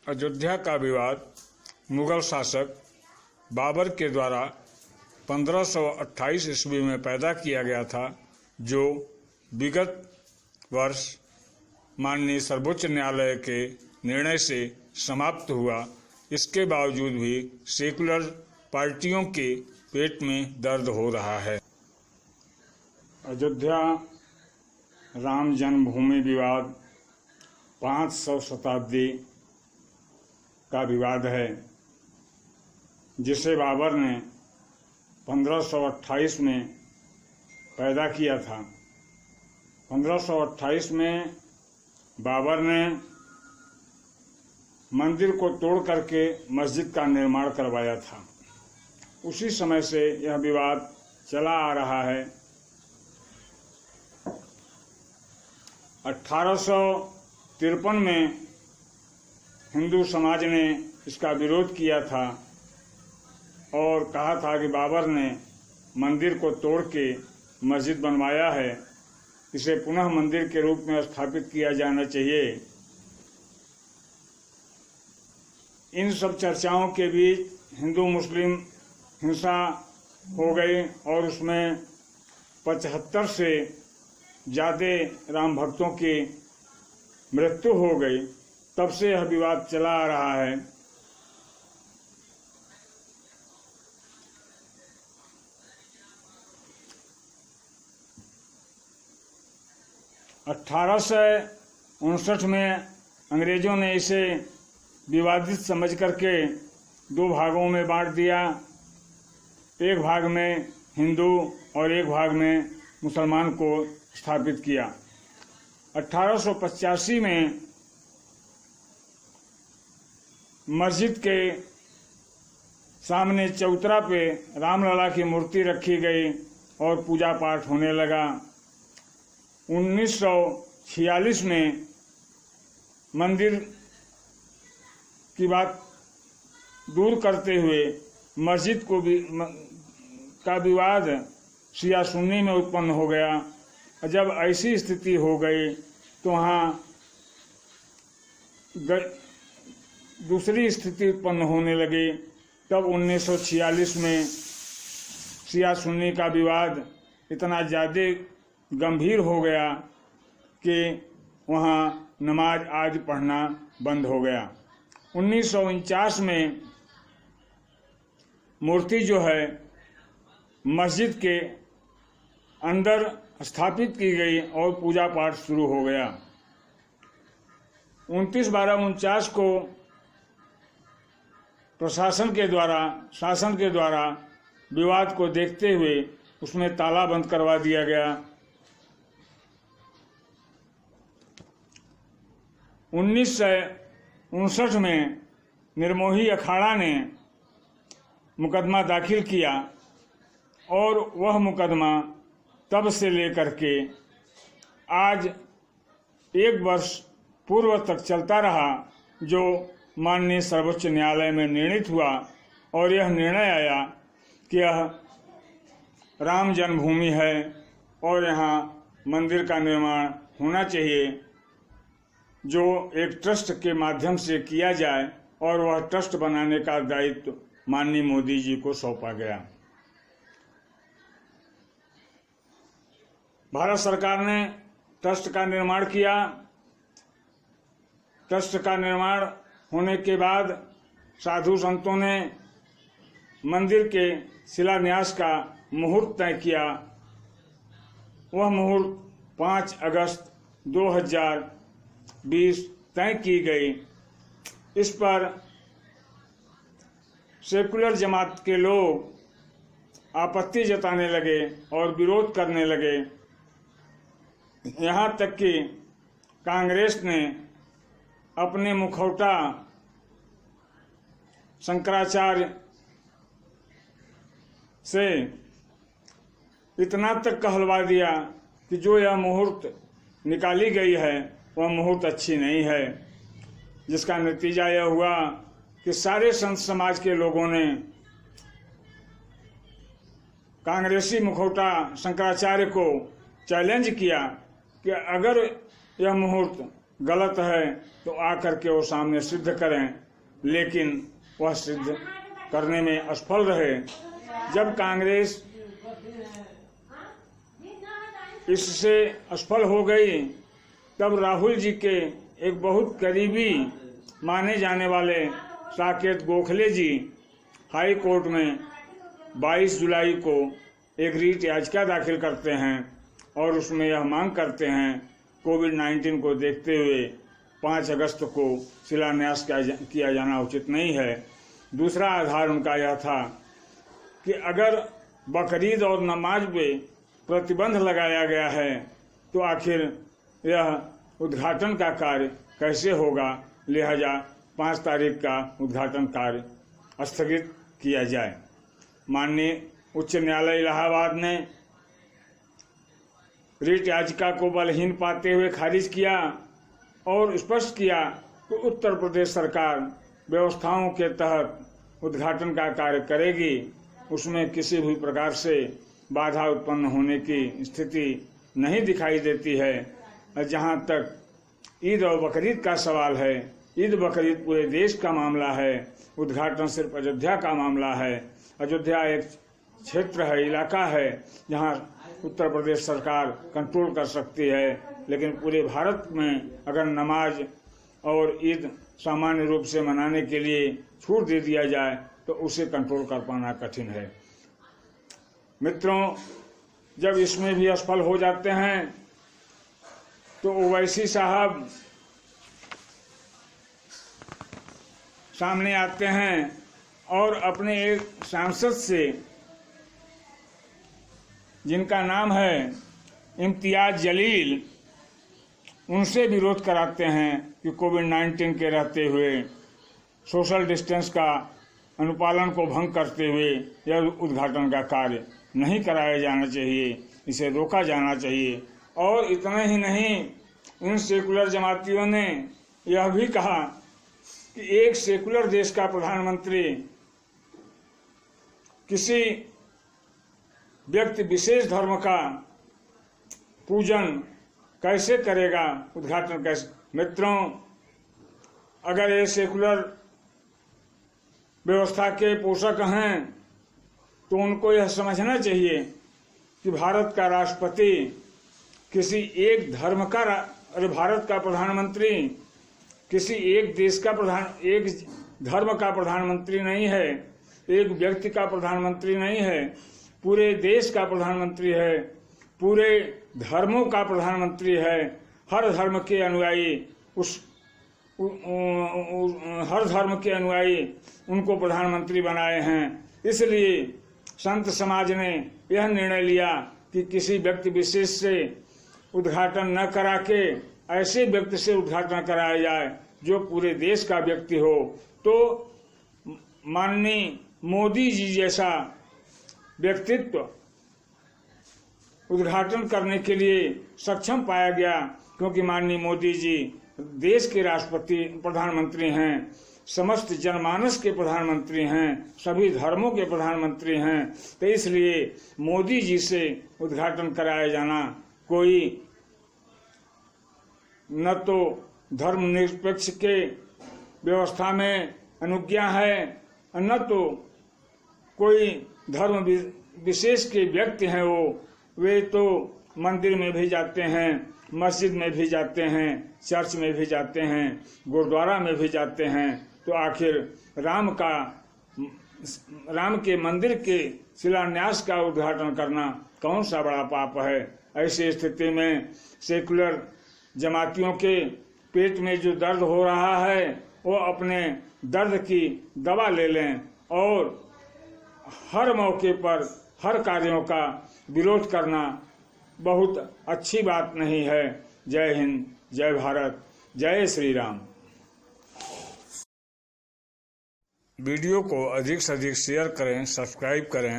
अयोध्या का विवाद मुगल शासक बाबर के द्वारा 1528 ईस्वी में पैदा किया गया था, जो विगत वर्ष माननीय सर्वोच्च न्यायालय के निर्णय से समाप्त हुआ। इसके बावजूद भी सेकुलर पार्टियों के पेट में दर्द हो रहा है। अयोध्या राम जन्मभूमि विवाद 500 शताब्दी का विवाद है, जिसे बाबर ने 1528 में पैदा किया था। 1528 में बाबर ने मंदिर को तोड़ करके मस्जिद का निर्माण करवाया था। उसी समय से यह विवाद चला आ रहा है। 1853 में हिंदू समाज ने इसका विरोध किया था और कहा था कि बाबर ने मंदिर को तोड़ के मस्जिद बनवाया है, इसे पुनः मंदिर के रूप में स्थापित किया जाना चाहिए। इन सब चर्चाओं के बीच हिंदू मुस्लिम हिंसा हो गई और उसमें 75 से ज़्यादा राम भक्तों की मृत्यु हो गई। तब से यह विवाद चला आ रहा है। (1859) में अंग्रेजों ने इसे विवादित समझ करके दो भागों में बांट दिया। एक भाग में हिंदू और एक भाग में मुसलमान को स्थापित किया। 1885 में मस्जिद के सामने चौतरा पे रामलला की मूर्ति रखी गई और पूजा पाठ होने लगा। 1946 में मंदिर की बात दूर करते हुए मस्जिद को भी का विवाद शिया सुन्नी में उत्पन्न हो गया। जब ऐसी स्थिति हो गई तो वहाँ दूसरी स्थिति उत्पन्न होने लगी। तब 1946 में शिया सुन्नी का विवाद इतना ज़्यादा गंभीर हो गया कि वहाँ नमाज आज पढ़ना बंद हो गया। 1949 में मूर्ति जो है मस्जिद के अंदर स्थापित की गई और पूजा पाठ शुरू हो गया। 29/12/49 को शासन के द्वारा विवाद को देखते हुए उसमें ताला बंद करवा दिया गया। 1959 में निर्मोही अखाड़ा ने मुकदमा दाखिल किया और वह मुकदमा तब से लेकर के आज 1 वर्ष पूर्व तक चलता रहा, जो माननीय सर्वोच्च न्यायालय में निर्णित हुआ और यह निर्णय आया कि यह राम जन्मभूमि है और यहाँ मंदिर का निर्माण होना चाहिए, जो एक ट्रस्ट के माध्यम से किया जाए और वह ट्रस्ट बनाने का दायित्व माननीय मोदी जी को सौंपा गया। भारत सरकार ने ट्रस्ट का निर्माण किया। ट्रस्ट का निर्माण होने के बाद साधु संतों ने मंदिर के शिलान्यास का मुहूर्त तय किया। वह मुहूर्त 5 अगस्त 2020 तय की गई। इस पर सेकुलर जमात के लोग आपत्ति जताने लगे और विरोध करने लगे। यहाँ तक कि कांग्रेस ने अपने मुखौटा शंकराचार्य से इतना तक कहलवा दिया कि जो यह मुहूर्त निकाली गई है वह मुहूर्त अच्छी नहीं है, जिसका नतीजा यह हुआ कि सारे संत समाज के लोगों ने कांग्रेसी मुखौटा शंकराचार्य को चैलेंज किया कि अगर यह मुहूर्त गलत है तो आकर के वो सामने सिद्ध करें, लेकिन वह सिद्ध करने में असफल रहे। जब कांग्रेस इससे असफल हो गई तब राहुल जी के एक बहुत करीबी माने जाने वाले साकेत गोखले जी हाई कोर्ट में 22 जुलाई को एक रीट याचिका दाखिल करते हैं और उसमें यह मांग करते हैं कोविड-19 को देखते हुए 5 अगस्त को शिलान्यास किया जाना उचित नहीं है। दूसरा आधार उनका यह था कि अगर बकरीद और नमाज पे प्रतिबंध लगाया गया है तो आखिर यह उद्घाटन का कार्य कैसे होगा, लिहाजा 5 तारीख का उद्घाटन कार्य स्थगित किया जाए। माननीय उच्च न्यायालय इलाहाबाद ने रिट याचिका को बलहीन पाते हुए खारिज किया और स्पष्ट किया कि उत्तर प्रदेश सरकार व्यवस्थाओं के तहत उद्घाटन का कार्य करेगी, उसमें किसी भी प्रकार से बाधा उत्पन्न होने की स्थिति नहीं दिखाई देती है। जहां तक ईद और बकरीद का सवाल है, ईद बकरीद पूरे देश का मामला है, उद्घाटन सिर्फ अयोध्या का मामला है। अयोध्या एक क्षेत्र है, इलाका है जहां उत्तर प्रदेश सरकार कंट्रोल कर सकती है, लेकिन पूरे भारत में अगर नमाज और ईद सामान्य रूप से मनाने के लिए छूट दे दिया जाए तो उसे कंट्रोल कर पाना कठिन है। मित्रों, जब इसमें भी असफल हो जाते हैं तो ओवैसी साहब सामने आते हैं और अपने एक सांसद से, जिनका नाम है इम्तियाज जलील, उनसे विरोध कराते हैं कि कोविड-19 के रहते हुए सोशल डिस्टेंस का अनुपालन को भंग करते हुए यह उद्घाटन का कार्य नहीं कराया जाना चाहिए, इसे रोका जाना चाहिए। और इतना ही नहीं, इन सेकुलर जमातियों ने यह भी कहा कि एक सेकुलर देश का प्रधानमंत्री किसी व्यक्ति विशेष धर्म का पूजन कैसे करेगा, उद्घाटन कैसे। मित्रों, अगर ये सेकुलर व्यवस्था के पोषक हैं तो उनको यह समझना चाहिए कि भारत का राष्ट्रपति किसी एक धर्म का भारत का प्रधानमंत्री किसी एक देश का एक धर्म का प्रधानमंत्री नहीं है, एक व्यक्ति का प्रधानमंत्री नहीं है, पूरे देश का प्रधानमंत्री है, पूरे धर्मों का प्रधानमंत्री है। हर धर्म के अनुयायी हर धर्म के अनुयायी उनको प्रधानमंत्री बनाए हैं। इसलिए संत समाज ने यह निर्णय लिया कि किसी व्यक्ति विशेष से उद्घाटन न करा के ऐसे व्यक्ति से उद्घाटन कराया जाए जो पूरे देश का व्यक्ति हो। तो माननीय मोदी जी जैसा व्यक्तित्व उद्घाटन करने के लिए सक्षम पाया गया, क्योंकि माननीय मोदी जी देश के राष्ट्रपति प्रधानमंत्री हैं, समस्त जनमानस के प्रधानमंत्री हैं, सभी धर्मों के प्रधानमंत्री हैं। तो इसलिए मोदी जी से उद्घाटन कराया जाना कोई न तो धर्मनिरपेक्ष के व्यवस्था में अनुज्ञा है, न तो कोई धर्म विशेष के व्यक्ति हैं। वे तो मंदिर में भी जाते हैं, मस्जिद में भी जाते हैं, चर्च में भी जाते हैं, गुरुद्वारा में भी जाते हैं। तो आखिर राम के मंदिर के शिलान्यास का उद्घाटन करना कौन सा बड़ा पाप है। ऐसी स्थिति में सेकुलर जमातियों के पेट में जो दर्द हो रहा है वो अपने दर्द की दवा ले लें और हर मौके पर हर कार्यों का विरोध करना बहुत अच्छी बात नहीं है। जय हिंद, जय भारत, जय श्री राम। वीडियो को अधिक से अधिक शेयर करें, सब्सक्राइब करें।